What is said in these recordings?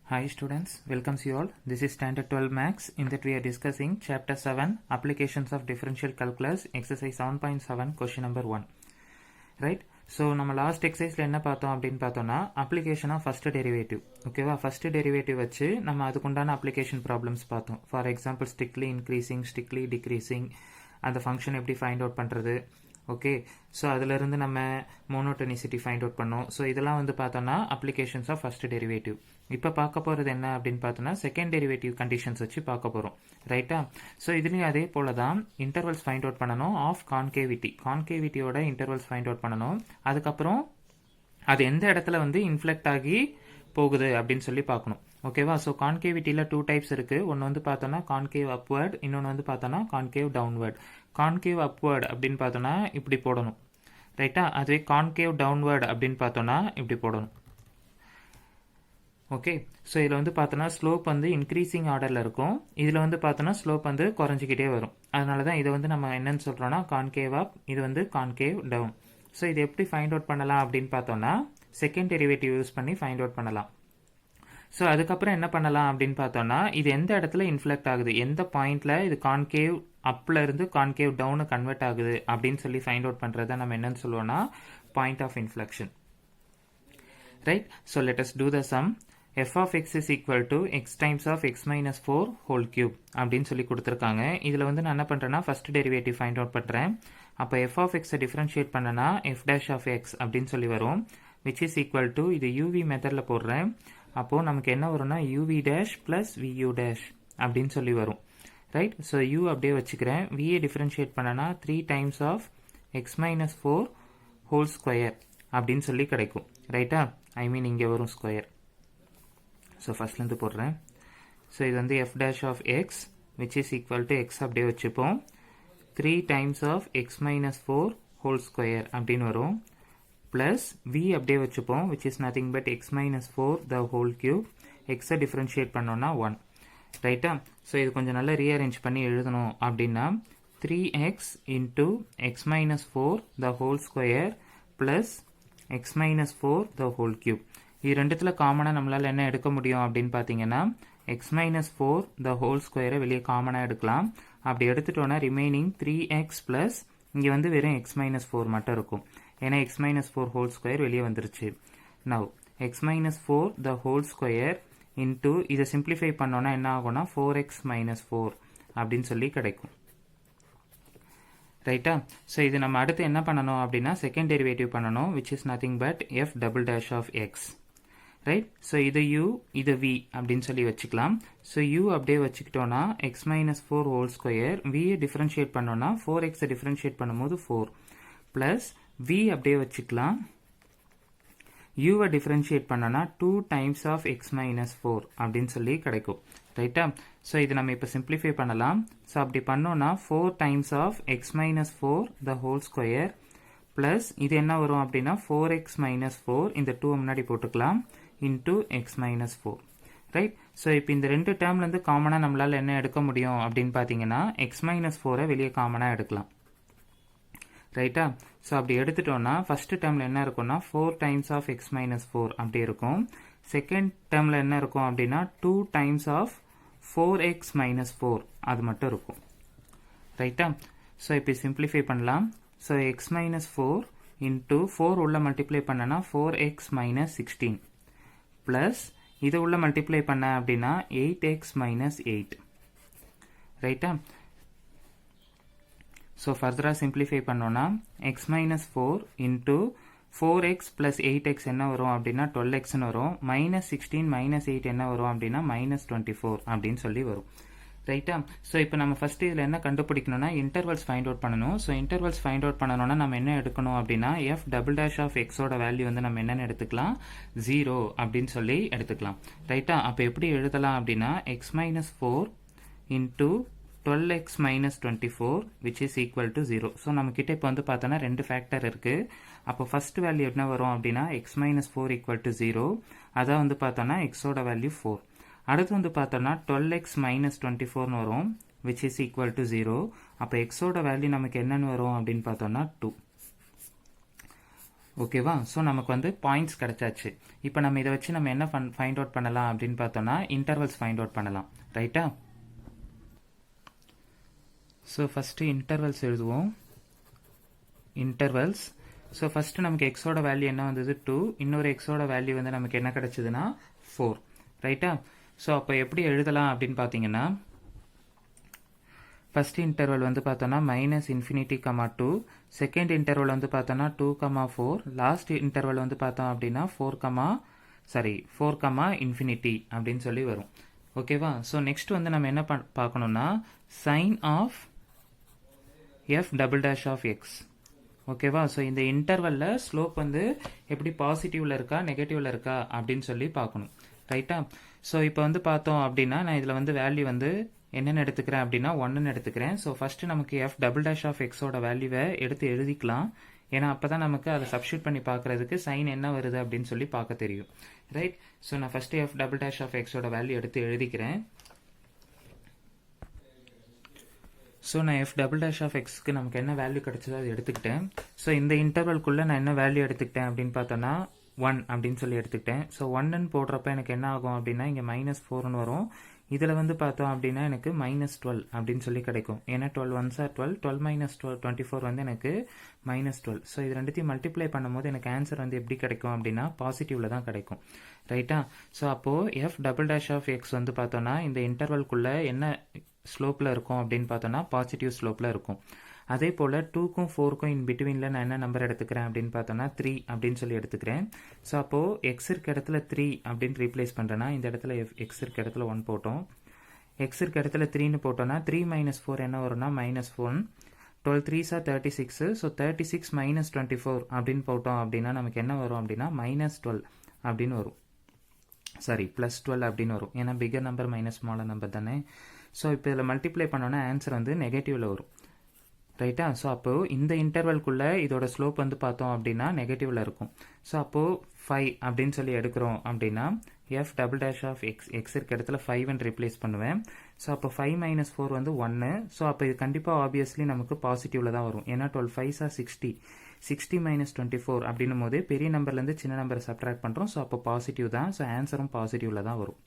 Hi students, welcomes you all. This is Standard 12 Max. In that we are discussing Chapter 7 Applications of Differential Calculus Exercise 7.7 Question number 1. Right? So நம்ம last எக்ஸசைஸ்ல என்ன பார்த்தோம் அப்படின்னு பார்த்தோம்னா application of first derivative. ஓகேவா? First derivative வச்சு நம்ம அதுக்குண்டான application problems பார்த்தோம். For example strictly increasing, strictly decreasing, அந்த ஃபங்க்ஷன் எப்படி ஃபைண்ட் அவுட் பண்ணுறது. ஓகே, ஸோ அதிலிருந்து நம்ம மோனோட்டோனிசிட்டி ஃபைண்ட் அவுட் பண்ணோம். ஸோ இதெல்லாம் வந்து பார்த்தோன்னா அப்ளிகேஷன்ஸ் ஆஃப் ஃபர்ஸ்ட் டெரிவேட்டிவ். இப்போ பார்க்க போகிறது என்ன அப்படின்னு பார்த்தோன்னா செகண்ட் டெரிவேட்டிவ் கண்டிஷன்ஸ் வச்சு பார்க்க போகிறோம். ரைட்டா? ஸோ இதுலேயும் அதே போல தான் இன்டர்வல்ஸ் ஃபைண்ட் அவுட் பண்ணணும் ஆஃப் கான்கேவிட்டியோட இன்டர்வல்ஸ் ஃபைண்ட் அவுட் பண்ணணும். அதுக்கப்புறம் அது எந்த இடத்துல வந்து இன்ஃப்ளெக்ட் ஆகி போகுது அப்படின்னு சொல்லி பார்க்கணும். ஓகேவா? ஸோ கான்கேவிட்டியில் 2 டைப்ஸ் இருக்குது. ஒன்று வந்து பார்த்தோன்னா கான்கேவ் அப்வர்ட், இன்னொன்று வந்து பார்த்தோன்னா கான்கேவ் டவுன்வர்ட். கான்கேவ் அப்வர்ட் அப்படின்னு பார்த்தோன்னா இப்படி போடணும். ரைட்டா? அதுவே கான்கேவ் டவுன்வர்ட் அப்படின்னு பார்த்தோன்னா இப்படி போடணும். ஓகே, ஸோ இதில் வந்து பார்த்தோன்னா ஸ்லோப் வந்து இன்க்ரீசிங் ஆர்டரில் இருக்கும். இதில் வந்து பார்த்தோன்னா ஸ்லோப் வந்து குறைஞ்சிக்கிட்டே வரும். அதனால தான் இதை வந்து நம்ம என்னன்னு சொல்கிறோன்னா கான்கேவ் அப், இது வந்து கான்கேவ் டவுன். ஸோ இது எப்படி ஃபைண்ட் அவுட் பண்ணலாம் அப்படின்னு பார்த்தோன்னா செகண்ட் டெரிவேட்டிவ் யூஸ் பண்ணி ஃபைண்ட் அவுட் பண்ணலாம். ஸோ அதுக்கப்புறம் என்ன பண்ணலாம் அப்படின்னு பார்த்தோன்னா இது எந்த இடத்துல இன்ஃப்ளெக்ட் ஆகுது, எந்த பாயிண்ட்ல இது கான்கேவ் அப்ல இருந்து கான்கேவ் டவுனு கன்வெர்ட் ஆகுது அப்படின்னு சொல்லி ஃபைண்ட் அவுட் பண்ணுறத நம்ம என்னன்னு சொல்லுவோம்னா point of inflection. Right? So let us do the sum. f of x is equal to x times of x minus 4 whole cube அப்படின்னு சொல்லி கொடுத்துருக்காங்க. இதில் வந்து நான் என்ன பண்ணுறேன்னா ஃபர்ஸ்ட் டெரிவேட்டிவ் ஃபைண்ட் அவுட் பண்ணுறேன். அப்போ f of x டிஃப்ரென்ஷியேட் பண்ணனா f dash of x அப்படின்னு சொல்லி வரும், which is equal to இது uv மெத்தடில் போடுறேன். அப்போது நமக்கு என்ன வரும்னா uv dash plus vu dash அப்படின்னு சொல்லி வரும். ரைட்? ஸோ u அப்படியே வச்சுக்கிறேன். v டிஃப்ரென்ஷியேட் பண்ணனா 3 times of x minus 4 whole square அப்படின்னு சொல்லி கிடைக்கும். ரைட்டா? ஐ மீன் இங்கே வரும் ஸ்கொயர். ஸோ ஃபர்ஸ்ட்லேருந்து போடுறேன். ஸோ இது வந்து f dash of x which is equal to x அப்படியே வச்சுப்போம். 3 times of x minus 4 whole square அப்படின்னு வரும். ப்ளஸ் v அப்படியே வச்சுப்போம், which is nothing but x minus 4 the whole cube. x differentiate பண்ணோன்னா 1. ரைட்டா? ஸோ இது கொஞ்சம் நல்லா ரீஅரேஞ்ச் பண்ணி எழுதணும் அப்படின்னா 3x into x minus 4 the whole square plus x minus 4 the whole cube. இது ரெண்டுத்துல காமனாக நம்மளால் என்ன எடுக்க முடியும் அப்படின்னு பார்த்தீங்கன்னா x minus 4 the whole square வெளியே காமனாக எடுக்கலாம். அப்படி எடுத்துட்டோன்னா ரிமைனிங் 3x ப்ளஸ் இங்கே வந்து வெறும் x minus 4 மட்டும் இருக்கும். ஏன்னா x minus 4 whole square வெளியே வந்துருச்சு. Now x minus 4 the whole square into இதை சிம்பிளிஃபை பண்ணோன்னா என்ன ஆகும்னா 4x minus 4 அப்படின்னு சொல்லி கிடைக்கும். ரைட்டா? ஸோ இது நம்ம அடுத்து என்ன பண்ணணும் அப்படின்னா செகண்ட் டெரிவேட்டிவ் பண்ணணும், which is nothing but f double dash of x. Right? So இது u, இது v அப்படின்னு சொல்லி வச்சுக்கலாம். ஸோ u அப்படியே வச்சுக்கிட்டோன்னா x minus 4 whole square, v differentiate பண்ணோன்னா 4x டிஃப்ரென்ஷியேட் பண்ணும்போது 4 ப்ளஸ் v அப்படியே வச்சுக்கலாம். u டிஃப்ரென்ஷியேட் பண்ணோன்னா 2 times of x minus 4 அப்படின்னு சொல்லி கிடைக்கும். ரைட்டா? ஸோ இது நம்ம இப்போ சிம்பிளிஃபை பண்ணலாம். ஸோ அப்படி பண்ணோன்னா 4 times of x minus 4 the whole square plus இது என்ன வரும் அப்படின்னா 4x minus 4 இந்த 2 முன்னாடி போட்டுக்கலாம் into x minus 4. Right? So இப்போ இந்த ரெண்டு டேர்ம்லேருந்து காமனாக நம்மளால் என்ன எடுக்க முடியும் அப்படின்னு பார்த்தீங்கன்னா x minus 4 வெளியே காமனாக எடுக்கலாம். ரைட்டா? ஸோ அப்படி எடுத்துட்டோன்னா ஃபர்ஸ்ட் டேர்மில் என்ன இருக்கும்னா 4 times of x minus 4 அப்படி இருக்கும். செகண்ட் டேர்மில் என்ன இருக்கும் அப்படின்னா 2 times of 4x minus 4 அது மட்டும் இருக்கும். ரைட்டா? ஸோ இப்போ சிம்பிளிஃபை பண்ணலாம். ஸோ x minus 4 into 4 உள்ள மல்டிப்ளை பண்ணனா 4x minus 16 ப்ளஸ் இது உள்ள மல்டிப்ளை பண்ண அப்படின்னா 8x minus 8. ரைட்டா? ஸோ ஃபர்தராக சிம்பிளிஃபை பண்ணோன்னா x minus 4 into 4x plus 8x என்ன வரும் அப்படின்னா 12xன்னு வரும். minus 16 minus 8 என்ன வரும் அப்படின்னா minus 24 அப்படின்னு சொல்லி வரும். ரைட்டா? ஸோ இப்போ நம்ம ஃபர்ஸ்ட் இதில் என்ன கண்டுபிடிக்கணும்னா இன்டர்வல்ஸ் ஃபைண்ட் அவுட் பண்ணணும். ஸோ இன்டர்வல்ஸ் ஃபைண்ட் அவுட் பண்ணணும்னா நம்ம என்ன எடுக்கணும் அப்படின்னா f double dash of x ஓட வேல்யூ வந்து நம்ம என்னென்னு எடுத்துக்கலாம், 0 அப்படின்னு சொல்லி எடுத்துக்கலாம். ரைட்டா? அப்போ எப்படி எழுதலாம் அப்படின்னா x minus 4 into 12x minus 24 which is equal to 0. So நம்மக்கிட்ட இப்போ வந்து பார்த்தோன்னா ரெண்டு ஃபேக்டர் இருக்குது. அப்போ ஃபர்ஸ்ட் வேல்யூ என்ன வரும் அப்படின்னா x minus 4 equal to 0. அதான் வந்து பார்த்தோன்னா xோட வேல்யூ 4. அடுத்து வந்து பார்த்தோன்னா 12x minus 24 வரும் which is equal to 0. அப்போ xோட வேல்யூ நமக்கு என்னன்னு வரும் அப்படின்னு பார்த்தோன்னா 2. ஓகேவா? ஸோ நமக்கு வந்து பாயிண்ட்ஸ் கிடைச்சாச்சு. இப்போ நம்ம இதை வச்சு நம்ம என்ன ஃபைண்ட் அவுட் பண்ணலாம் அப்படின்னு பார்த்தோம்னா இன்டர்வல்ஸ் ஃபைண்ட் அவுட் பண்ணலாம். ரைட்டா? ஸோ ஃபஸ்ட்டு இன்டர்வல்ஸ் எழுதுவோம். இன்டர்வல்ஸ். ஸோ ஃபஸ்ட்டு நமக்கு எக்ஸோட வேல்யூ என்ன வந்தது 2, இன்னொரு எக்ஸோட வேல்யூ வந்து நமக்கு என்ன கிடைச்சதுன்னா 4. ரைட்டா? ஸோ அப்போ எப்படி எழுதலாம் அப்படின்னு பார்த்தீங்கன்னா ஃபஸ்ட் இன்டர்வல் வந்து பார்த்தோன்னா -∞, 2, செகண்ட் இன்டர்வல் வந்து பார்த்தோன்னா 2, 4, லாஸ்ட் இன்டர்வல் வந்து பார்த்தோம் அப்படின்னா 4, அப்படின்னு சொல்லி வரும். ஓகேவா? ஸோ நெக்ஸ்ட் வந்து நம்ம என்ன பார்க்கணும்னா சைன் ஆஃப் f'(x). ஓகேவா? ஸோ இந்த இன்டர்வலில் ஸ்லோப் வந்து எப்படி பாசிட்டிவில் இருக்கா நெகட்டிவில் இருக்கா அப்படின்னு சொல்லி பார்க்கணும். ரைட்டா? ஸோ இப்போ வந்து பார்த்தோம் அப்படின்னா நான் இதில் வந்து வேல்யூ வந்து என்னென்னு எடுத்துக்கிறேன் அப்படின்னா 1ன்னு எடுத்துக்கிறேன். ஸோ ஃபஸ்ட்டு நமக்கு f'(x)ஓட வேல்யூவை எடுத்து எழுதிக்கலாம். ஏன்னா அப்போ தான் நமக்கு அதை சப்ஸ்டியூட் பண்ணி பார்க்குறதுக்கு சைன் என்ன வருது அப்படின்னு சொல்லி பார்க்க தெரியும். ரைட்? ஸோ நான் ஃபஸ்ட்டு f'(x)ஓட வேல்யூ எடுத்து எழுதிக்கிறேன். ஸோ நான் f'(x)க்கு நமக்கு என்ன வேல்யூ கிடைச்சதோ அதை எடுத்துக்கிட்டேன். ஸோ இந்த இன்டர்வல்குள்ளே நான் என்ன வேல்யூ எடுத்துக்கிட்டேன் அப்படின்னு பார்த்தோன்னா 1 அப்படின்னு சொல்லி எடுத்துக்கிட்டேன். ஸோ 1ன்னு போடுறப்ப எனக்கு என்ன ஆகும் அப்படின்னா இங்கே -4ன்னு வரும். இதில் வந்து பார்த்தோம் அப்படின்னா எனக்கு -12 அப்படின்னு சொல்லி கிடைக்கும். ஏன்னா 12 1s are 12, 12 - 24 வந்து எனக்கு -12. ஸோ இது ரெண்டுத்தையும் மல்டிப்ளை பண்ணும்போது எனக்கு ஆன்சர் வந்து எப்படி கிடைக்கும் அப்படின்னா பாசிட்டிவில் தான் கிடைக்கும். ரைட்டா? ஸோ அப்போது f'(x) வந்து பார்த்தோன்னா இந்த இன்டர்வல்குள்ளே என்ன ஸ்லோப்பில் இருக்கும் அப்படின்னு பார்த்தோன்னா பாசிட்டிவ் ஸ்லோப்பில் இருக்கும். அதே போல் 2க்கும் 4க்கும் இன் பிட்வீனில் நான் என்ன நம்பர் எடுத்துக்கிறேன் அப்படின்னு பார்த்தோன்னா 3 அப்படின்னு சொல்லி எடுத்துக்கிறேன். ஸோ அப்போது எக்ஸ் இருக்க இடத்துல 3 அப்படின்னு ரீப்ளேஸ் பண்ணுறேன்னா இந்த இடத்துல எக்ஸ் இருக்க இடத்துல 1 போட்டோம். எக்ஸ் இருக்க இடத்துல 3ன்னு போட்டோன்னா 3 - 4 என்ன வரும்னா -1. 12 3s are 36. ஸோ 36 - 24 அப்படின்னு போட்டோம் அப்படின்னா நமக்கு என்ன வரும் அப்படின்னா -12 அப்படின்னு வரும். சாரி +12 அப்படின்னு வரும். ஏன்னா figure number minus smaller number தானே. ஸோ இப்போ இதில் மல்டிப்ளை பண்ணோன்னா ஆன்சர் வந்து நெகட்டிவில் வரும். ரைட்டா? ஸோ அப்போது இந்த இன்டர்வல்குள்ளே இதோட ஸ்லோப் வந்து பார்த்தோம் அப்படின்னா நெகட்டிவில் இருக்கும். ஸோ அப்போது 5 அப்படின்னு சொல்லி எடுக்கிறோம் அப்படின்னா f'(x) இருக்க இடத்துல 5ன்னு ரீப்ளேஸ் பண்ணுவேன். ஸோ அப்போ 5 - 4 வந்து 1. ஸோ அப்போ இது கண்டிப்பாக ஆப்வியஸ்லி நமக்கு பாசிட்டிவில் தான் வரும். ஏன்னா 12 5s are 60. 60 - 24 அப்படின்னும் போது பெரிய நம்பர்லேருந்து சின்ன நம்பரை சப்ட்ராக்ட் பண்ணுறோம். ஸோ அப்போ பாசிட்டிவ் தான். ஸோ ஆன்சரும் பாசிட்டிவில் தான் வரும்.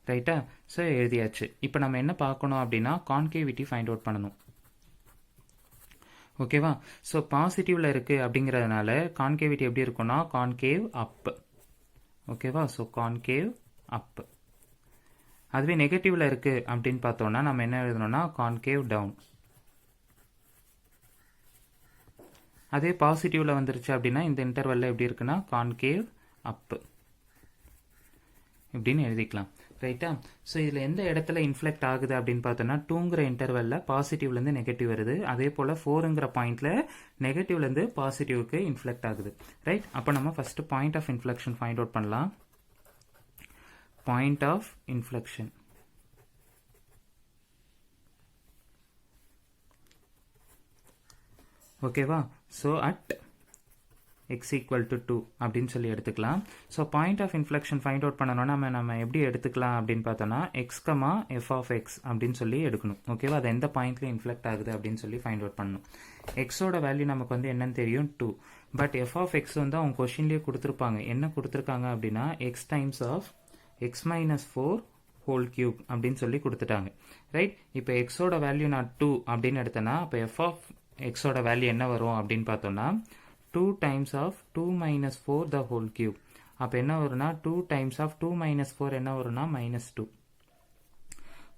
ரைட்டா? ஸோ எழுதியாச்சு. இப்போ நம்ம என்ன பார்க்கணும் அப்படின்னா கான்கேவிட்டி ஃபைண்ட் அவுட் பண்ணணும். ஓகேவா? ஸோ பாசிட்டிவில் இருக்குது அப்படிங்கிறதுனால கான்கேவிட்டி எப்படி இருக்குன்னா கான்கேவ் அப். ஓகேவா? ஸோ கான்கேவ் அப். அதுவே நெகட்டிவில் இருக்குது அப்படின்னு பார்த்தோன்னா நம்ம என்ன எழுதணும்னா கான்கேவ் டவுன். அதே பாசிட்டிவில் வந்துருச்சு அப்படின்னா இந்த இன்டர்வலில் எப்படி இருக்குன்னா கான்கேவ் அப் இப்படின்னு எழுதிக்கலாம். ரைட்டா? ஸோ இதில் எந்த இடத்துல இன்ஃப்ளெக்ட் ஆகுது அப்படின்னு பார்த்தோன்னா 2ங்கிற இன்டர்வலில் பாசிட்டிவ்லேருந்து நெகட்டிவ் வருது. அதே போல் 4ங்கிற பாயிண்டில் நெகட்டிவ்லேருந்து பாசிட்டிவ்க்கு இன்ஃப்ளெக்ட் ஆகுது. ரைட்? அப்போ நம்ம first point of inflection find out பண்ணலாம். Point of inflection. ஓகேவா? ஸோ அட் x = 2 அப்படின்னு சொல்லி எடுத்துக்கலாம். So point of inflection find out பண்ணணும்னா நம்ம எப்படி எடுத்துக்கலாம் அப்படின்னு பார்த்தோன்னா x, f(x) அப்படின்னு சொல்லி எடுக்கணும். ஓகேவா? அது எந்த பாயிண்ட்ல இன்ஃப்ளெக்ட் ஆகுது அப்படின்னு சொல்லி ஃபைண்ட் அவுட் பண்ணணும். எக்ஸோட வேல்யூ நமக்கு வந்து என்னன்னு தெரியும் 2. பட் f(x) வந்து அவங்க கொஷின்லேயே கொடுத்துருப்பாங்க. என்ன கொடுத்துருக்காங்க அப்படின்னா x times of x - 4 whole cube அப்படின்னு சொல்லி கொடுத்துட்டாங்க. ரைட்? இப்போ எக்ஸோட வேல்யூ நான் 2 அப்படின்னு எடுத்தேன்னா அப்போ f(x)ஓட வேல்யூ என்ன வரும் அப்படின்னு பார்த்தோன்னா 2 times of 2 - 4 the whole cube. அப்போ என்ன வரும்னா 2 times of 2 - 4 என்ன வரும்னா -2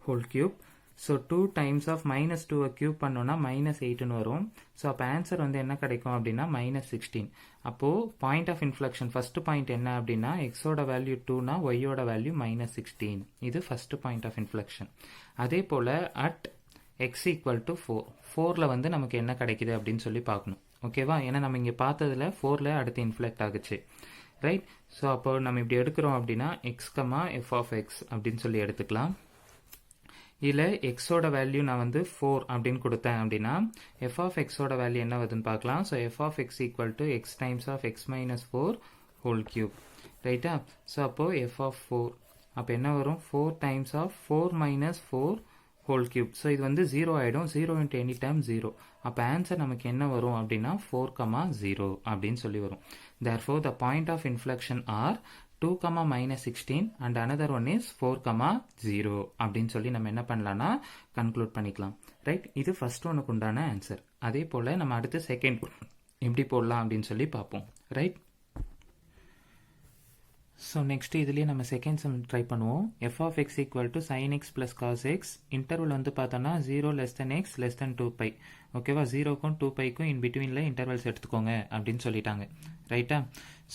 whole cube. So 2 times of -2 cube பண்ணோன்னா -8ன்னு வரும். ஸோ அப்போ ஆன்சர் வந்து என்ன கிடைக்கும் அப்படின்னா -16. அப்போது point of inflection first point என்ன அப்படின்னா எக்ஸோட வேல்யூ 2னா ஒய்யோட வேல்யூ -16. இது ஃபஸ்ட்டு பாயிண்ட் ஆஃப் இன்ஃப்ளெக்ஷன். அதே போல் அட் x = 4. 4ல் வந்து நமக்கு என்ன கிடைக்குது அப்படின்னு சொல்லி பார்க்கணும். ஓகேவா? ஏன்னா நம்ம இங்கே பார்த்ததில் 4ல் அடுத்து இன்ஃப்ளெக்ட் ஆகுச்சு. ரைட்? ஸோ அப்போ நம்ம இப்படி எடுக்கிறோம் அப்படின்னா x, f(x) அப்படின்னு சொல்லி எடுத்துக்கலாம். இதில் எக்ஸோட வேல்யூ நான் வந்து 4 அப்படின்னு கொடுத்தேன் அப்படின்னா f(x)ஓட வேல்யூ என்ன வருதுன்னு பார்க்கலாம். So f(x) = x times of x - 4 whole cube. ரைட்டா? ஸோ அப்போது f(4) அப்போ என்ன வரும் 4 times of 4 - 4 whole cube. So இது வந்து 0 ஆகிடும். 0 இன்ட்டு எனி டைம் 0. அப்போ ஆன்சர் நமக்கு என்ன வரும் அப்படின்னா 4,0 அப்படின்னு சொல்லி வரும். Therefore the point of inflection are 2, -16 and another one is 4,0 அப்படின்னு சொல்லி நம்ம என்ன பண்ணலாம்னா கன்க்ளூட் பண்ணிக்கலாம். ரைட், இது ஃபர்ஸ்ட் ஒனுக்கு உண்டான ஆன்சர். அதே போல் நம்ம அடுத்து செகண்ட் எப்படி போடலாம் அப்படின்னு சொல்லி பார்ப்போம். ரைட், ஸோ நெக்ஸ்ட் இதுலேயே நம்ம செகண்ட் சம் ட்ரை பண்ணுவோம். f of x equal to sin x plus cos x. Interval வந்து பார்த்தோன்னா 0 x <2π. ஓகேவா, 0க்கும் 2πக்கும் இன் பிட்வீனில் இன்டர்வல்ஸ் எடுத்துக்கோங்க அப்படின்னு சொல்லிட்டாங்க. ரைட்டா,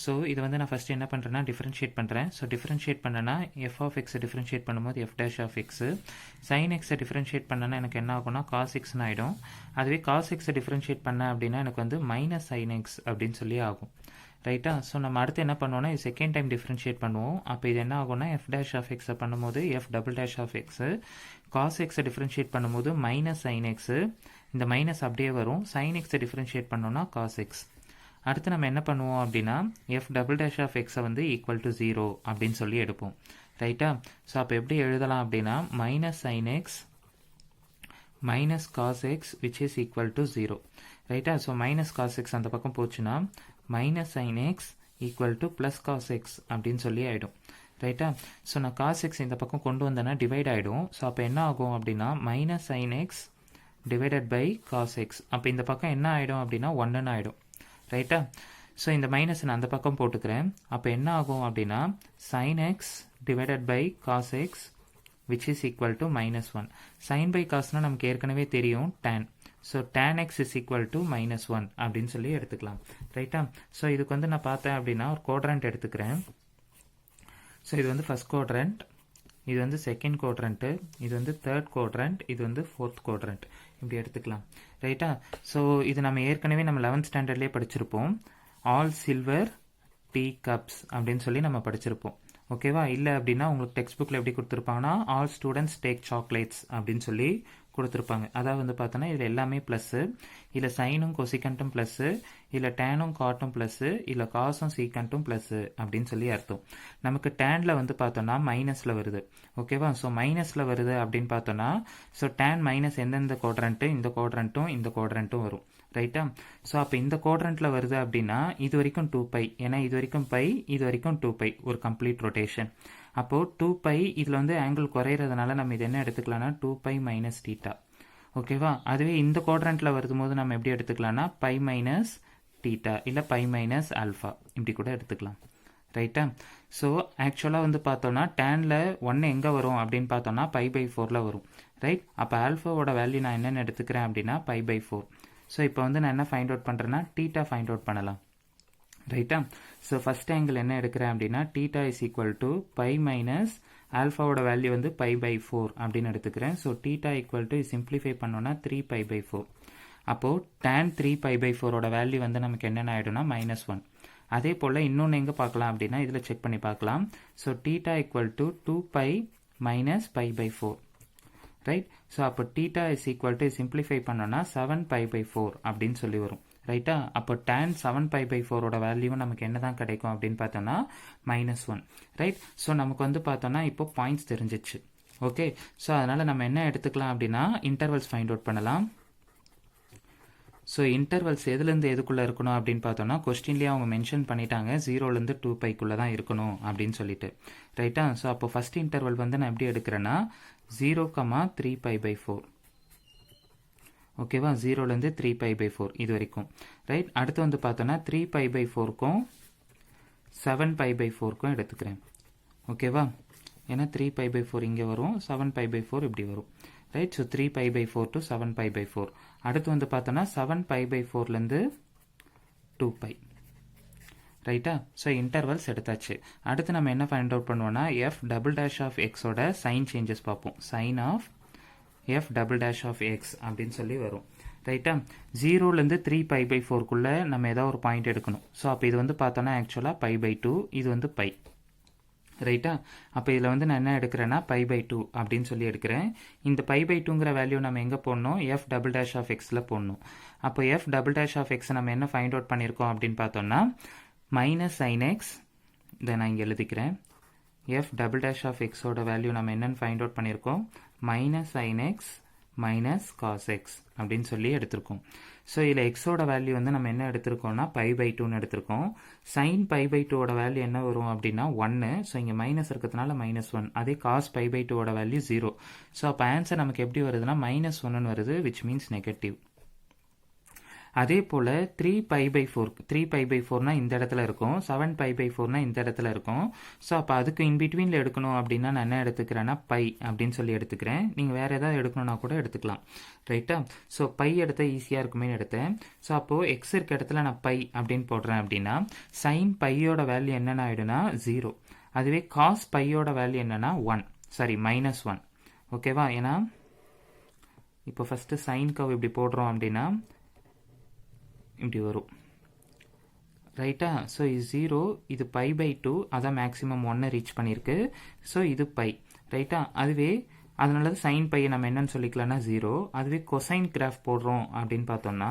ஸோ இது வந்து நான் ஃபஸ்ட்டு என்ன பண்ணுறேன்னா டிஃப்ரென்ஷியேட் பண்ணுறேன். ஸோ டிஃப்ரென்ஷியேட் பண்ணனா f of x டிஃப்ரென்ஷியேட் பண்ணும்போது f dash of x, sin x differentiate பண்ணனா எனக்கு என்ன ஆகும்னா cos xன்னு ஆகிடும். அதுவே cos x டிஃப்ரென்ஷியேட் பண்ண அப்படின்னா எனக்கு வந்து மைனஸ் sin x அப்படின்னு சொல்லி ஆகும். ரைட்டா, ஸோ நம்ம அடுத்து என்ன பண்ணுவோம்னா இது செகண்ட் டைம் டிஃப்ரென்ஷியேட் பண்ணுவோம். அப்போ இது என்ன ஆகும்னா f dash of x பண்ணும்போது f double dash of x, cos x differentiate பண்ணும்போது மைனஸ் sin x, இந்த மைனஸ் அப்படியே வரும். sin x டிஃப்ரென்ஷியேட் பண்ணோம்னா cos x. அடுத்து நம்ம என்ன பண்ணுவோம் அப்படின்னா f double dash of x வந்து ஈக்குவல் டு 0 அப்படின்னு சொல்லி எடுப்போம். ரைட்டா, ஸோ அப்போ எப்படி எழுதலாம் அப்படின்னா minus sin x minus cos x which is equal to 0. ரைட்டா, ஸோ மைனஸ் cos x அந்த பக்கம் போச்சுன்னா minus sin x equal to plus cos x அப்படின்னு சொல்லி ஆகிடும். ரைட்டா, ஸோ நான் cos x இந்த பக்கம் கொண்டு வந்தேன்னா டிவைட் ஆகிடும். ஸோ அப்போ என்ன ஆகும் அப்படின்னா minus sin x divided by cos x. அப்போ இந்த பக்கம் என்ன ஆகிடும் அப்படின்னா 1ன்னு ஆகிடும். ரைட்டா, ஸோ இந்த மைனஸ் நான் அந்த பக்கம் போட்டுக்கிறேன். அப்போ என்ன ஆகும் அப்படின்னா sin x divided by cos x which is equal to -1. sin by cosனால் நமக்கு ஏற்கனவே தெரியும் tan. So tan x is equal to -1 அப்படின்னு சொல்லி எடுத்துக்கலாம். ரைட்டா, ஸோ இதுக்கு வந்து நான் பார்த்தேன் அப்படின்னா ஒரு குவாட்ரண்ட் எடுத்துக்கிறேன். ஸோ இது வந்து ஃபர்ஸ்ட் குவாட்ரண்ட், இது வந்து செகண்ட் குவாட்ரண்ட்டு, இது வந்து தேர்ட் குவாட்ரண்ட், இது வந்து ஃபோர்த் குவாட்ரண்ட், இப்படி எடுத்துக்கலாம். ரைட்டா, ஸோ இது நம்ம ஏற்கனவே நம்ம 11th ஸ்டாண்டர்ட்லேயே படிச்சிருப்போம். ஆல் சில்வர் டீ கப்ஸ் அப்படின்னு சொல்லி நம்ம படிச்சிருப்போம். ஓகேவா, இல்லை அப்படின்னா உங்களுக்கு டெக்ஸ்ட் புக்கில் எப்படி கொடுத்துருப்பாங்கன்னா ஆல் ஸ்டூடெண்ட்ஸ் டேக் சாக்லேட்ஸ் அப்படின்னு சொல்லி கொடுத்துருப்பாங்க. அதாவது வந்து பார்த்தோன்னா இதில் எல்லாமே ப்ளஸ்ஸு, இல்லை சைனும் கொசிகண்ட்டும் ப்ளஸ்ஸு, இல்லை டேனும் காட்டும் ப்ளஸ்ஸு, இல்லை காசும் சீக்கண்ட்டும் ப்ளஸ்ஸு அப்படின்னு சொல்லி அர்த்தம். நமக்கு டேனில் வந்து பார்த்தோன்னா மைனஸில் வருது. ஓகேவா, ஸோ மைனஸில் வருது அப்படின்னு பார்த்தோன்னா ஸோ டேன் மைனஸ் எந்தெந்த குவாட்ரண்ட்டு, இந்த குவாட்ரண்ட்டும் இந்த குவாட்ரண்ட்டும் வரும். ரைட்டா, ஸோ அப்போ இந்த குவாட்ரண்ட்டில் வருது அப்படின்னா இது வரைக்கும் 2π, ஏன்னா இது வரைக்கும் பை, இது வரைக்கும் 2π, ஒரு கம்ப்ளீட் ரொட்டேஷன். அப்போது 2π இதில் வந்து ஆங்கிள் குறையிறதுனால நம்ம இது என்ன எடுத்துக்கலாம்னா 2π மைனஸ் தீட்டா. ஓகேவா, அதுவே இந்த குவாட்ரண்ட்டில் வரும்போது நம்ம எப்படி எடுத்துக்கலாம்னா பை மைனஸ் தீட்டா, இல்லை பை மைனஸ் ஆல்ஃபா, இப்படி கூட எடுத்துக்கலாம். ரைட்டா, ஸோ ஆக்சுவலாக வந்து பார்த்தோன்னா டேனில் 1 எங்கே வரும் அப்படின்னு பார்த்தோன்னா π/4 வரும். ரைட், அப்போ ஆல்ஃபாவோட வேல்யூ நான் என்னென்னு எடுத்துக்கிறேன் அப்படின்னா π/4. ஸோ இப்போ வந்து நான் என்ன ஃபைண்ட் அவுட் பண்ணுறேன்னா தீட்டா ஃபைண்ட் அவுட் பண்ணலாம். ரைட்டா, ஸோ ஃபஸ்ட் ஆங்கிள் என்ன எடுக்கிறேன் அப்படின்னா theta is equal to pi minus ஆல்ஃபாவோட வேல்யூ வந்து π/4 அப்படின்னு எடுத்துக்கிறேன். So theta equal to simplify பண்ணோன்னா 3π/4. அப்போது tan 3π/4ஓட வேல்யூ வந்து நமக்கு என்னென்ன ஆகிடும்னா -1. அதே போல் இன்னொன்று எங்கே பார்க்கலாம் அப்படின்னா இதில் செக் பண்ணி பார்க்கலாம். So theta equal to 2π minus π/4. Right, so அப்போ theta is equal to simplify பண்ணோன்னா 7π/4 அப்படின்னு சொல்லி வரும். ரைட்டா, அப்போ tan 7π/4ஓட வேல்யூ நமக்கு என்ன தான் கிடைக்கும் அப்படின்னு பார்த்தோன்னா -1. ரைட், ஸோ நமக்கு வந்து பார்த்தோன்னா இப்போ பாயிண்ட்ஸ் தெரிஞ்சிச்சு. ஓகே, ஸோ அதனால் நம்ம என்ன எடுத்துக்கலாம் அப்படின்னா இன்டர்வல்ஸ் ஃபைண்ட் அவுட் பண்ணலாம். ஸோ இன்டர்வல்ஸ் எதுலேருந்து எதுக்குள்ளே இருக்கணும் அப்படின்னு பார்த்தோன்னா கொஸ்டின்லேயே அவங்க மென்ஷன் பண்ணிட்டாங்க 0லேருந்து 2πக்குள்ளே தான் இருக்கணும் அப்படின்னு சொல்லிட்டு. ரைட்டா, ஸோ அப்போ ஃபஸ்ட் இன்டர்வல் வந்து நான் எப்படி எடுக்கிறேன்னா 0, 3π/4. ஓகேவா, 0லேருந்து 3π/4 இது வரைக்கும். ரைட், அடுத்து வந்து பார்த்தோன்னா 3π/4க்கும் 7π/4க்கும் எடுத்துக்கிறேன். ஓகேவா, ஏன்னா 3π/4 இங்கே வரும், 7π/4 இப்படி வரும். Right, so 3π/4 to 7π/4. அடுத்து வந்து பார்த்தோன்னா 7π/4லேருந்து 2π. ரைட்டா, ஸோ இன்டர்வல்ஸ் எடுத்தாச்சு. அடுத்து நம்ம என்ன ஃபைண்ட் அவுட் பண்ணுவோம்னா f double dash of xோட சைன் சேஞ்சஸ் பார்ப்போம். Sign of f double dash of x அப்படின்னு சொல்லி வரும். ரைட்டா, 0லேருந்து 3π/4க்குள்ளே நம்ம ஏதாவது ஒரு பாயிண்ட் எடுக்கணும். ஸோ அப்போ இது வந்து பார்த்தோன்னா ஆக்சுவலாக π/2, இது வந்து π. ரைட்டா, அப்போ இதில் வந்து நான் என்ன எடுக்கிறேன்னா π/2 அப்படின்னு சொல்லி எடுக்கிறேன். இந்த π/2ங்கிற வேல்யூ நம்ம எங்கே போடணும், f double dash of xல போடணும். அப்போ f double dash of x நம்ம என்ன ஃபைண்ட் அவுட் பண்ணியிருக்கோம் அப்படின்னு பார்த்தோம்னா மைனஸ் sin x, இதை நான் இங்கே எழுதிக்கிறேன், எஃப் டபுள் டேஷ் ஆஃப் எக்ஸோட வேல்யூ நம்ம என்னென்னு ஃபைண்ட் அவுட் பண்ணியிருக்கோம், minus sine x minus cos x அப்படின்னு சொல்லி எடுத்திருக்கோம். ஸோ இதில் எக்ஸோட வேல்யூ வந்து நம்ம என்ன எடுத்திருக்கோம்னா π/2ன்னு எடுத்திருக்கோம். சைன் π/2ஓட வேல்யூ என்ன வரும் அப்படின்னா 1. ஸோ இங்கே மைனஸ் இருக்கிறதுனால -1. அதே காஸ் π/2ஓட வேல்யூ 0. ஸோ அப்போ ஆன்சர் நமக்கு எப்படி வருதுன்னா -1ன்னு வருது, விச் மீன்ஸ் நெகட்டிவ். அதே போல் 3π/4, 3π/4னா இந்த இடத்துல இருக்கும், 7π/4னா இந்த இடத்துல இருக்கும். ஸோ அப்போ அதுக்கு இன்பிட்வீனில் எடுக்கணும் அப்படின்னா நான் என்ன எடுத்துக்கிறேன்னா பை அப்படின்னு சொல்லி எடுத்துக்கிறேன். நீங்கள் வேறு எதாவது எடுக்கணும்னா கூட எடுத்துக்கலாம், ரைட்டா? ஸோ பை எடுத்த ஈஸியாக இருக்குமே எடுத்தேன். ஸோ அப்போது எக்ஸ் இருக்க இடத்துல நான் பை அப்படின்னு போடுறேன் அப்படின்னா சைன் பையோட வேல்யூ என்னென்ன ஆகிடுனா 0. அதுவே காஸ் பையோட வேல்யூ என்னென்னா 1, சாரி -1. ஓகேவா? ஏன்னா இப்போ ஃபஸ்ட்டு சைன் கவ் இப்படி போடுறோம் அப்படின்னா இப்படி வரும், ரைட்டா? ஸோ இது 0, இது π/2, அதான் மேக்ஸிமம் 1 ரீச் பண்ணியிருக்கு. ஸோ இது பை, ரைட்டா? அதுவே அதனால தான் சைன் பையை நம்ம என்னன்னு சொல்லிக்கலாம்னா 0. அதுவே கொசைன் கிராஃப் போடுறோம் அப்படின்னு பார்த்தோம்னா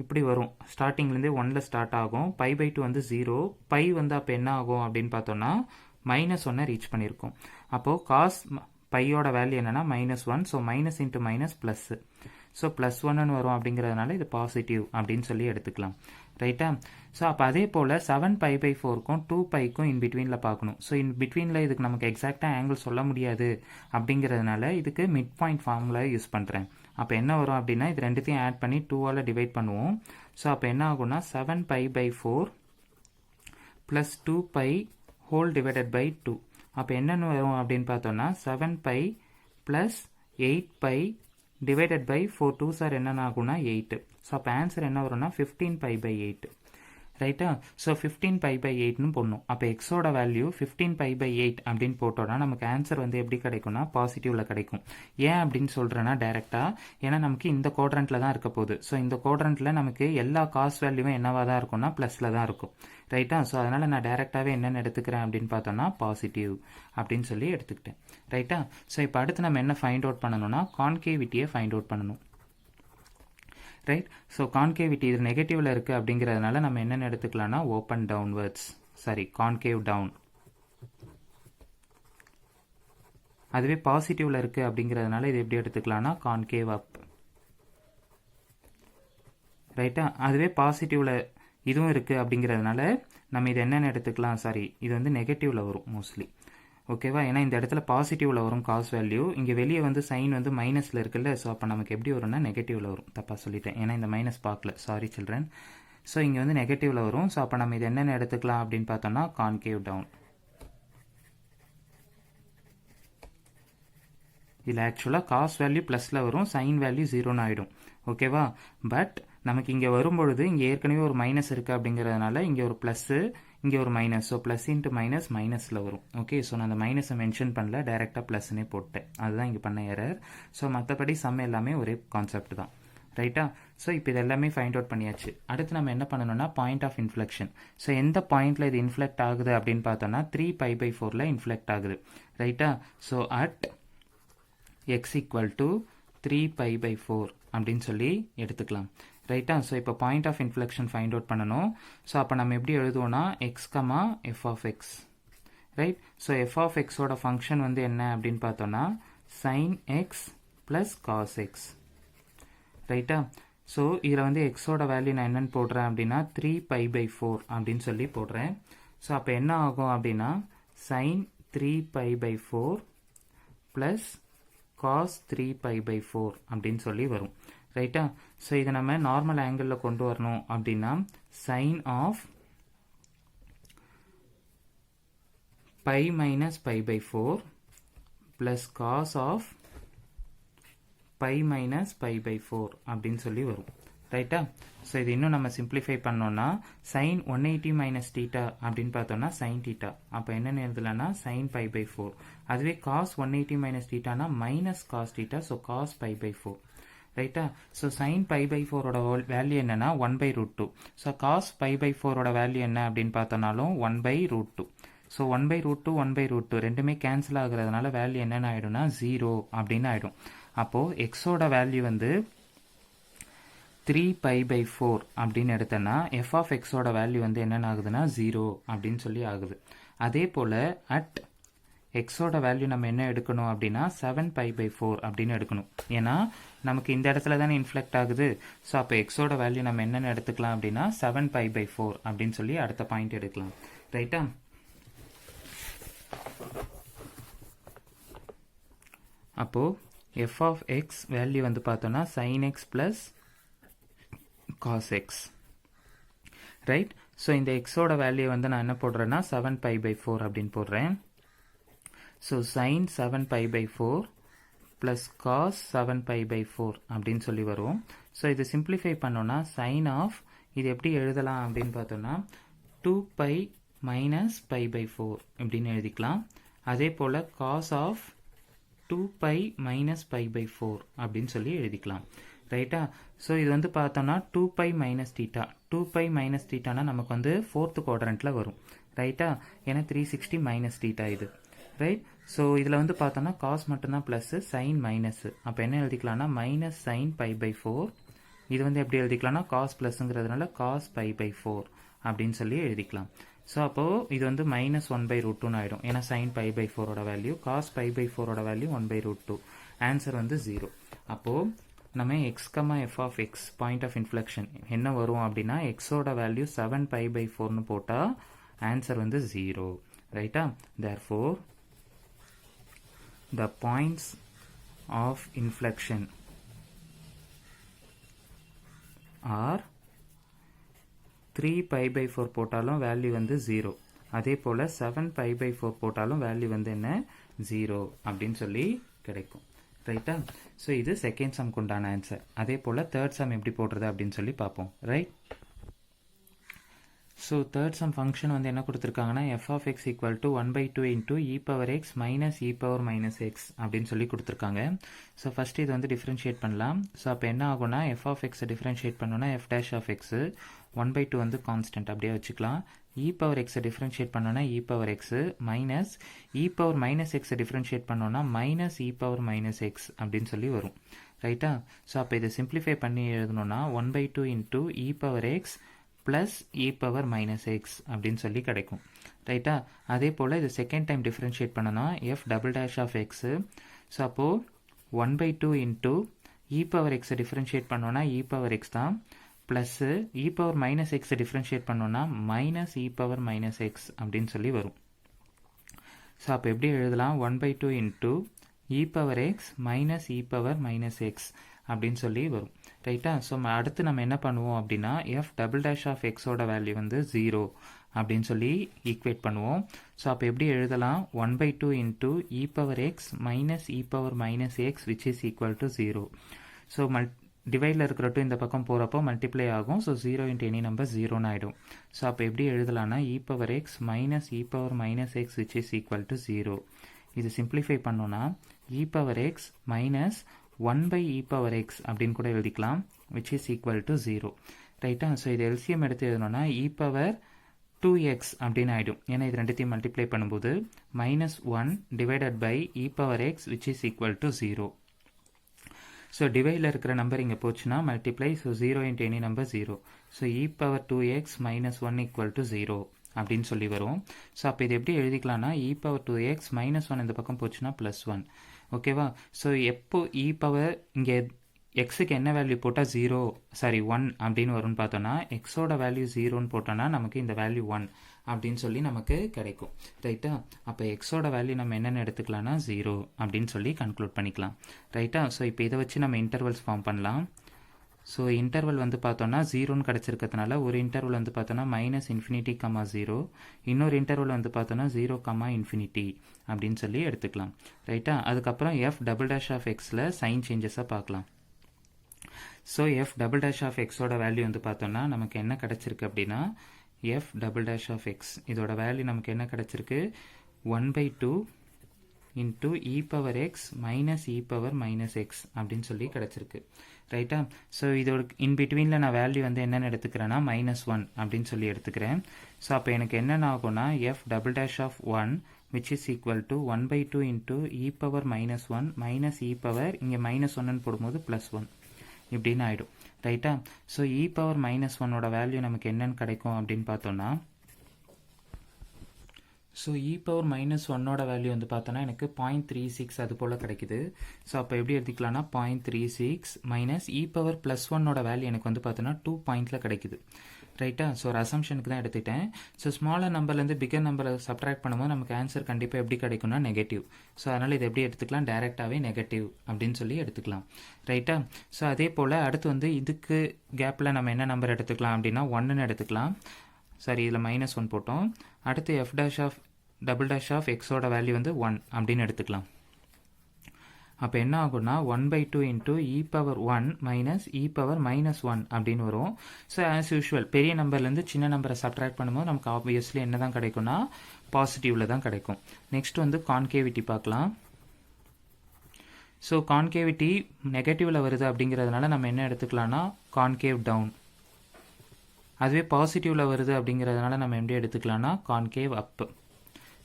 இப்படி வரும், ஸ்டார்டிங்லேருந்தே 1ல் ஸ்டார்ட் ஆகும். π/2 வந்து 0, பை வந்து அப்போ என்ன ஆகும் அப்படின்னு பார்த்தோம்னா -1 ரீச் பண்ணியிருக்கோம். அப்போது காஸ் பையோட வேல்யூ என்னென்னா -1. So minus into minus plus, so +1ன்னு வரும். அப்படிங்கிறதுனால இது பாசிட்டிவ் அப்படின்னு சொல்லி எடுத்துக்கலாம், ரைட்டா? ஸோ அப்போ அதே போல் 7π/4க்கும் 2πக்கும் இன் பிட்வீனில் பார்க்கணும். ஸோ இன் பிட்வீனில் இதுக்கு நமக்கு எக்ஸாக்டாக ஆங்கிள் சொல்ல முடியாது அப்படிங்கிறதுனால இதுக்கு மிட் பாயிண்ட் ஃபார்முலா யூஸ் பண்ணுறேன். அப்போ என்ன வரும் அப்படின்னா இது ரெண்டுத்தையும் ஆட் பண்ணி 2ஆல் டிவைட் பண்ணுவோம். ஸோ அப்போ என்ன ஆகும்னா 7π/4 + 2π ஹோல் டிவைடட் பை 2. அப்போ என்னென்னு வரும் அப்படின்னு பார்த்தோம்னா 7π + 8π divided by 4 2s are என்னென்ன ஆகும்னா 8. ஸோ அப்போ ஆன்சர் என்ன வரும்னா 15π/8, ரைட்டா? ஸோ 15π/8ன்னு போடணும். அப்போ எக்ஸோட வேல்யூ 15π/8 அப்படின்னு போட்டோம்னா நமக்கு ஆன்சர் வந்து எப்படி கிடைக்கும்னா பாசிட்டிவ்ல கிடைக்கும். ஏன் அப்படின்னு சொல்கிறேன்னா டேரெக்டாக, ஏன்னா நமக்கு இந்த குவாட்ரண்ட்டில் தான் இருக்க போகுது. ஸோ இந்த குவாட்ரண்ட்டில் நமக்கு எல்லா காஸ் வேல்யூவும் என்னவாக தான் இருக்கும்னா ப்ளஸில் தான் இருக்கும், ரைட்டா? ஸோ அதனால் நான் டேரெக்டாகவே என்னென்னு எடுத்துக்கிறேன் அப்படின்னு பார்த்தோம்னா பாசிட்டிவ் அப்படின்னு சொல்லி எடுத்துக்கிட்டேன், ரைட்டா? ஸோ இப்போ அடுத்து நம்ம என்ன ஃபைண்ட் அவுட் பண்ணணும்னா கான்கேவிட்டியை ஃபைண்ட் அவுட் பண்ணணும், ரைட்? ஸோ கான்கேவிட்டி இது நெகட்டிவ்ல இருக்குது அப்படிங்கிறதுனால நம்ம என்னென்னு எடுத்துக்கலாம்னா open downwards, sorry concave down. அதுவே பாசிட்டிவ்ல இருக்குது அப்படிங்கிறதுனால இது எப்படி எடுத்துக்கலாம்னா கான்கேவ் அப், ரைட்டா? அதுவே பாசிட்டிவ்ல இதுவும் இருக்குது அப்படிங்கிறதுனால நம்ம இது என்னென்னு எடுத்துக்கலாம், சாரி இது வந்து நெகட்டிவ்ல வரும் மோஸ்ட்லி, ஓகேவா? ஏன்னா இந்த இடத்துல பாசிட்டிவ்ல வரும் காஸ் வேல்யூ, இங்கே வெளியே வந்து சைன் வந்து மைனஸில் இருக்குல்ல. ஸோ அப்போ நமக்கு எப்படி வரும்னா நெகட்டிவ்ல வரும். தப்பாக சொல்லிட்டேன், ஏன்னா இந்த மைனஸ் பார்க்கல, சாரி சில்ட்ரன். ஸோ இங்கே வந்து நெகட்டிவ்ல வரும். ஸோ அப்போ நம்ம இது என்னென்னு எடுத்துக்கலாம் அப்படின்னு பார்த்தோம்னா கான்கேவ் டவுன். இதில் ஆக்சுவலாக காஸ் வேல்யூ ப்ளஸில் வரும், சைன் வேல்யூ 0ன்னு ஆகிடும், ஓகேவா? பட் நமக்கு இங்கே வரும்பொழுது இங்கே ஏற்கனவே ஒரு மைனஸ் இருக்குது அப்படிங்கிறதுனால இங்கே ஒரு ப்ளஸ்ஸு, இங்கே ஒரு minus. So plus into minus மைனஸில் வரும், ஓகே? ஸோ நான் அந்த மைனஸை மென்ஷன் பண்ணல, டைரெக்டாக ப்ளஸ்னே போட்டேன். அதுதான் இங்கே பண்ண எரர். ஸோ மற்றபடி சம் எல்லாமே ஒரே கான்செப்ட் தான், ரைட்டா? ஸோ இப்போ இது எல்லாமே ஃபைண்ட் அவுட் பண்ணியாச்சு. அடுத்து நம்ம என்ன பண்ணணும்னா பாயிண்ட் ஆஃப் இன்ஃப்ளெக்ஷன். ஸோ எந்த பாயிண்டில் இது இன்ஃப்ளெக்ட் ஆகுது அப்படின்னு பார்த்தோன்னா 3π/4ல் இன்ஃப்ளெக்ட் ஆகுது, ரைட்டா? ஸோ அட் x = 3π/4 அப்படின்னு சொல்லி எடுத்துக்கலாம், ரைட்டா? ஸோ இப்போ point of inflection find out பண்ணணும். ஸோ அப்போ நம்ம எப்படி எழுதுவோம்னா x, f(x), ரைட்? ஸோ f(x)ஓட ஃபங்க்ஷன் வந்து என்ன அப்படின்னு பார்த்தோன்னா sin x + cos x, ரைட்டா? ஸோ இதில் வந்து எக்ஸோட வேல்யூ நான் என்னென்னு போடுறேன் அப்படின்னா 3π/4 அப்படின்னு சொல்லி போடுறேன். ஸோ அப்போ என்ன ஆகும் அப்படின்னா sin 3π/4 + cos 3π/4 அப்படின்னு சொல்லி வரும், ரைட்டா? ஸோ இதை நம்ம நார்மல் ஆங்கிளில் கொண்டு வரணும் அப்படின்னா sine of π - π/4 plus cos of π - π/4 அப்படின்னு சொல்லி வரும், ரைட்டா? ஸோ இது இன்னும் நம்ம சிம்பிளிஃபை பண்ணோம்னா சைன் 180 - θ அப்படின்னு பார்த்தோம்னா சைன் θ. அப்போ என்னென்னு எழுதலாம்னா சைன் π/4. அதுவே காஸ் 180 - θனா மைனஸ் காஸ் θ. ஸோ காஸ் π/4, ரைட்டா? ஸோ சைன் π/4ஓட வேல்யூ என்னன்னா 1/√2. ஸோ காஸ் π/4ஓட வேல்யூ என்ன அப்படின்னு பார்த்தோம்னாலும் 1/√2. ஸோ 1/√2 1/√2 ரெண்டுமே கேன்சல் ஆகுறதுனால வேல்யூ என்னென்ன ஆகிடும்னா 0 அப்படின்னு ஆகிடும். அப்போது எக்ஸோட வேல்யூ வந்து 3π/4 அப்படின்னு எடுத்தேன்னா f(x)ஓட வேல்யூ வந்து என்னென்ன ஆகுதுன்னா 0 அப்படின்னு சொல்லி ஆகுது. அதே போல் அட் எக்ஸோட வேல்யூ நம்ம என்ன எடுக்கணும் அப்படின்னா 7π/4 அப்படின்னு எடுக்கணும். ஏன்னா நமக்கு இந்த இடத்துல தானே இன்ஃப்ளெக்ட் ஆகுது. ஸோ அப்போ எக்ஸோட வேல்யூ நம்ம என்னென்னு எடுத்துக்கலாம் அப்படின்னா 7π/4 அப்படின்னு சொல்லி அடுத்த பாயிண்ட் எடுக்கலாம். ரைட்டா? அப்போது எஃப் ஆஃப் எக்ஸ் வேல்யூ வந்து பார்த்தோன்னா sin x plus cos x. Right? So இந்த எக்ஸோட வேல்யூ வந்து நான் என்ன போடுறேன்னா 7π/4 அப்படின்னு போடுறேன். ஸோ sin 7π/4 ப்ளஸ் cos 7π/4 அப்படின்னு சொல்லி வரும். ஸோ இது சிம்பிளிஃபை பண்ணோன்னா சைன் ஆஃப் இது எப்படி எழுதலாம் அப்படின்னு பார்த்தோன்னா 2π மைனஸ் π/4 இப்படின்னு எழுதிக்கலாம். அதே போல் cos ஆஃப் 2π மைனஸ் π/4 அப்படின்னு சொல்லி எழுதிக்கலாம். ரைட்டா? ஸோ இது வந்து பார்த்தோன்னா 2π மைனஸ் தீட்டா. 2π மைனஸ் தீட்டானா நமக்கு வந்து 4th குவாட்ரண்ட்டில் வரும். ரைட்டா? ஏன்னா 360 மைனஸ் தீட்டா இது. ரைட்? ஸோ இதில் வந்து பார்த்தோன்னா காஸ் மட்டும்தான் ப்ளஸ்ஸு, சைன் மைனஸு. அப்போ என்ன எழுதிக்கலாம்னா மைனஸ் சைன் π/4. இது வந்து எப்படி எழுதிக்கலாம்னா காஸ் ப்ளஸ்ஸுங்கிறதுனால காஸ் π/4 அப்படின்னு சொல்லி எழுதிக்கலாம். ஸோ அப்போது இது வந்து மைனஸ் 1/√2 ஆகிடும். ஏன்னா சைன் π/4ஓட வேல்யூ, காஸ் π/4ஓட வேல்யூ 1/√2. ஆன்சர் வந்து 0. அப்போது நம்ம x comma f of x point of inflection என்ன வரும் அப்படின்னா எக்ஸோட வேல்யூ 7π/4ன்னு போட்டால் ஆன்சர் வந்து 0. ரைட்டா? Therefore the points of inflection are 3π/4 போட்டாலும் வேல்யூ வந்து 0. அதே போல் 7π/4 போட்டாலும் வேல்யூ வந்து என்ன 0 அப்படின்னு சொல்லி கிடைக்கும். ரைட்டா? ஸோ இது செகண்ட் சம்க்கு உண்டான ஆன்சர். அதே போல் தேர்ட் சம் எப்படி போடுறது அப்படின்னு சொல்லி பார்ப்போம். Right? So third sum function வந்து என்ன கொடுத்துருக்காங்கன்னா f of x equal to 1/2 into e⁻x minus e⁻− x அப்படின்னு சொல்லி கொடுத்துருக்காங்க. ஸோ ஃபஸ்ட்டு இது வந்து டிஃப்ரென்ஷியேட் பண்ணலாம். ஸோ அப்போ என்ன ஆகும்னா எஃப் ஆஃப் எக்ஸை டிஃப்ரென்ஷியேட் பண்ணோன்னா எஃப் டேஷ் ஆஃப் எக்ஸு 1/2 வந்து கான்ஸ்டன்ட் அப்படியே வச்சுக்கலாம். e⁻xஐ டிஃப்ரென்ஷியேட் பண்ணோன்னா e⁻x மைனஸ் e⁻−xஐ டிஃப்ரென்ஷியேட் பண்ணோன்னா மைனஸ் e⁻−x அப்படின்னு சொல்லி வரும். ரைட்டா? ஸோ அப்போ இதை சிம்பிளிஃபை பண்ணி எழுதணும்னா 1/2 இன்டூ e⁻x ப்ளஸ் e⁻−x அப்படின்னு சொல்லி கிடைக்கும். ரைட்டா? அதே போல் இது செகண்ட் டைம் டிஃப்ரென்ஷியேட் பண்ணனா f double dash of x. So அப்போது 1/2 இன்டூ e⁻xஐ டிஃப்ரென்ஷியேட் பண்ணோன்னா e⁻x தான், ப்ளஸ்ஸு e⁻−xஐ டிஃப்ரென்ஷியேட் பண்ணோன்னா மைனஸ் e⁻−x அப்படின்னு சொல்லி வரும். ஸோ அப்போ எப்படி எழுதலாம் 1/2 இன்டூ e⁻x மைனஸ் e⁻−x அப்படின்னு சொல்லி வரும். ரைட்டா? ஸோ அடுத்து நம்ம என்ன பண்ணுவோம் அப்படின்னா எஃப் டபுள் டேஷ் ஆஃப் எக்ஸோட வேல்யூ வந்து 0 அப்படின்னு சொல்லி ஈக்குவேட் பண்ணுவோம். ஸோ அப்போ எப்படி எழுதலாம் 1/2 into e⁻x minus e⁻−x which is equal to 0. So டிவைடில் இருக்கிற 2 இந்த பக்கம் போகிறப்போ மல்டிப்ளை ஆகும். ஸோ 0 இன்ட்டு எனி நம்பர் 0ன்னு ஆகிடும். ஸோ அப்போ எப்படி எழுதலாம்னா e⁻x minus e⁻−x which is equal to 0. இது சிம்பிளிஃபை பண்ணோன்னா e⁻x மைனஸ் 1/e⁻x அப்படின்னு கூட எழுதிக்கலாம் which is equal to 0. ரைட்டா? ஸோ இது எல்சிஎம் எடுத்து எழுதணும்னா e⁻2x அப்படின்னு ஆகிடும். ஏன்னா இது ரெண்டுத்தையும் மல்டிப்ளை பண்ணும்போது -1 divided by e⁻x which is equal to 0. So டிவைடில் இருக்கிற நம்பர் இங்கே போச்சுன்னா multiply. So 0 into any number 0. So e⁻2x minus 1 equal to 0 அப்படின்னு சொல்லி வரும். ஸோ அப்போ இது எப்படி எழுதிக்கலாம்னா e⁻2x மைனஸ் 1 இந்த பக்கம் போச்சுன்னா +1. ஓகேவா? ஸோ எப்போ இங்கே எக்ஸுக்கு என்ன வேல்யூ போட்டால் 1 அப்படின்னு வரும்னு பார்த்தோன்னா எக்ஸோட வேல்யூ 0ன்னு போட்டோன்னா நமக்கு இந்த வேல்யூ 1 அப்படின்னு சொல்லி நமக்கு கிடைக்கும். ரைட்டா? அப்போ எக்ஸோட வேல்யூ நம்ம என்னென்னு எடுத்துக்கலாம்னா 0 அப்படின்னு சொல்லி கன்க்ளூட் பண்ணிக்கலாம். ரைட்டா? ஸோ இப்போ இதை வச்சு நம்ம இன்டர்வல்ஸ் ஃபார்ம் பண்ணலாம். ஸோ இன்டர்வல் வந்து பார்த்தோன்னா 0ன்னு கிடச்சிருக்கிறதுனால ஒரு இன்டர்வல் வந்து பார்த்தோன்னா -∞, 0. இன்னொரு இன்டர்வல் வந்து பார்த்தோன்னா 0, ∞ அப்படின்னு சொல்லி எடுத்துக்கலாம். ரைட்டா? அதுக்கப்புறம் எஃப் டபுள் டேஷ் ஆஃப் எக்ஸில் சைன் சேஞ்சஸாக பார்க்கலாம். So f double dash of எக்ஸோட வேல்யூ வந்து பார்த்தோன்னா நமக்கு என்ன கிடச்சிருக்கு அப்படின்னா f double dash of x இதோட வேல்யூ நமக்கு என்ன கிடச்சிருக்கு 1/2 இன்டூ e⁻x மைனஸ் e⁻−x அப்படின்னு சொல்லி கிடச்சிருக்கு. ரைட்டா? ஸோ இதோட இன்பிட்வீனில் நான் வேல்யூ வந்து என்னென்னு எடுத்துக்கிறேன்னா -1 அப்படின்னு சொல்லி எடுத்துக்கிறேன். ஸோ அப்போ எனக்கு என்னென்ன ஆகும்னா f double dash of 1 which is equal to 1/2 into e⁻−1 minus இங்கே -1ன்னு போடும்போது +1 இப்படின்னு ஆகிடும். ரைட்டா? ஸோ e⁻−1ஓட வேல்யூ நமக்கு என்னென்னு கிடைக்கும் அப்படின்னு பார்த்தோன்னா ஸோ இ பவர் மைனஸ் ஒன்னோட வேல்யூ வந்து பார்த்தோன்னா எனக்கு 0.36 அது போல் கிடைக்குது. ஸோ அப்போ எப்படி எடுத்துக்கலாம்னா 0.36 மைனஸ் இ பவர் ப்ளஸ் ஒன்னோட வேல்யூ எனக்கு வந்து பார்த்தோன்னா 2 பாயிண்டில் கிடைக்குது. ரைட்டா? ஸோ ஒரு அசம்ஷனுக்கு தான் எடுத்துக்கிட்டேன். ஸோ ஸ்மாலர் நம்பர்லேருந்து பிகர் நம்பரை சப்ட்ராக்ட் பண்ணும்போது நமக்கு ஆன்சர் கண்டிப்பாக எப்படி கிடைக்கும்னா நெகட்டிவ். ஸோ அதனால் இது எப்படி எடுத்துக்கலாம், டைரெக்டாகவே நெகட்டிவ் அப்படின்னு சொல்லி எடுத்துக்கலாம். ரைட்டா? ஸோ அதே போல் அடுத்து வந்து இதுக்கு கேப்பில் நம்ம என்ன நம்பர் எடுத்துக்கலாம் அப்படின்னா 1ன்னு எடுத்துக்கலாம். சரி, இதில் -1 போட்டோம். அடுத்து f dash of double dash of எக்ஸோட வேல்யூ வந்து 1 அப்படின்னு எடுத்துக்கலாம். அப்போ என்ன ஆகும்னா 1/2 into e power 1 minus e power -1 அப்படின்னு வரும். ஸோ ஆஸ் யூஷுவல் பெரிய நம்பர்லேருந்து சின்ன நம்பரை சப்ட்ராக்ட் பண்ணும்போது நமக்கு ஆப்வியஸ்லி என்ன தான் கிடைக்கும்னா பாசிட்டிவில் தான் கிடைக்கும். நெக்ஸ்ட் வந்து கான்கேவிட்டி பார்க்கலாம். ஸோ கான்கேவிட்டி நெகட்டிவில் வருது அப்படிங்கிறதுனால நம்ம என்ன எடுத்துக்கலாம்னா கான்கேவ் டவுன். அதுவே பாசிட்டிவில் வருது அப்படிங்கிறதுனால நம்ம எப்படி எடுத்துக்கலாம்னா கான்கேவ் அப்.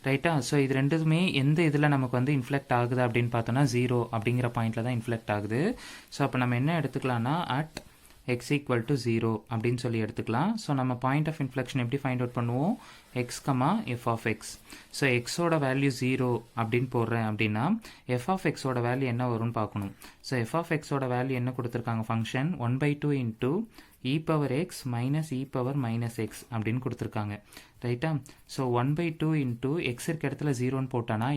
ரைட்டா? ஸோ இது ரெண்டுமே எந்த இதில் நமக்கு வந்து இன்ஃப்ளெக்ட் ஆகுது அப்படின்னு பார்த்தோன்னா 0 அப்படிங்கிற பாயிண்டில் தான் இன்ஃப்ளெக்ட் ஆகுது. ஸோ அப்போ நம்ம என்ன எடுத்துக்கலாம்னா அட் x = 0 அப்படின்னு சொல்லி எடுத்துக்கலாம். ஸோ நம்ம பாயிண்ட் ஆஃப் இன்ஃப்ளெக்ஷன் எப்படி ஃபைண்ட் அவுட் பண்ணுவோம், x, f of x. So எக்ஸோட வேல்யூ 0 அப்படின்னு போடுறேன் அப்படின்னா f of xோட வேல்யூ என்ன வரும்னு பார்க்கணும். ஸோ f of xோட வேல்யூ என்ன கொடுத்துருக்காங்க, function 1/2 into e power x minus e power -x அப்படின்னு கொடுத்துருக்காங்க. ரைட்டா? ஸோ 1/2 இன்ட்டு எக்ஸ் இருக்க இடத்துல 0ன்னு போட்டானா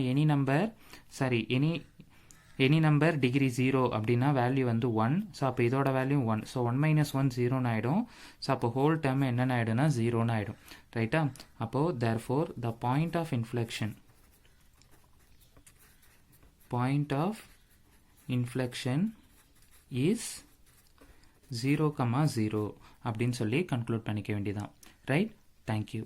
எனி நம்பர் டிகிரி 0 அப்படின்னா வேல்யூ வந்து 1. ஸோ அப்போ இதோட வேல்யூ 1. ஸோ 1 - 1 0ன்னு ஆகிடும். ஸோ அப்போ ஹோல் டேர்ம் என்னென்ன ஆகிடும்னா 0ன்னு ஆகிடும். ரைட்டா? அப்போது therefore the point of inflection is 0, 0 அப்படின்னு சொல்லி கன்க்ளூட் பண்ணிக்க வேண்டியதான். ரைட்? தேங்க்யூ.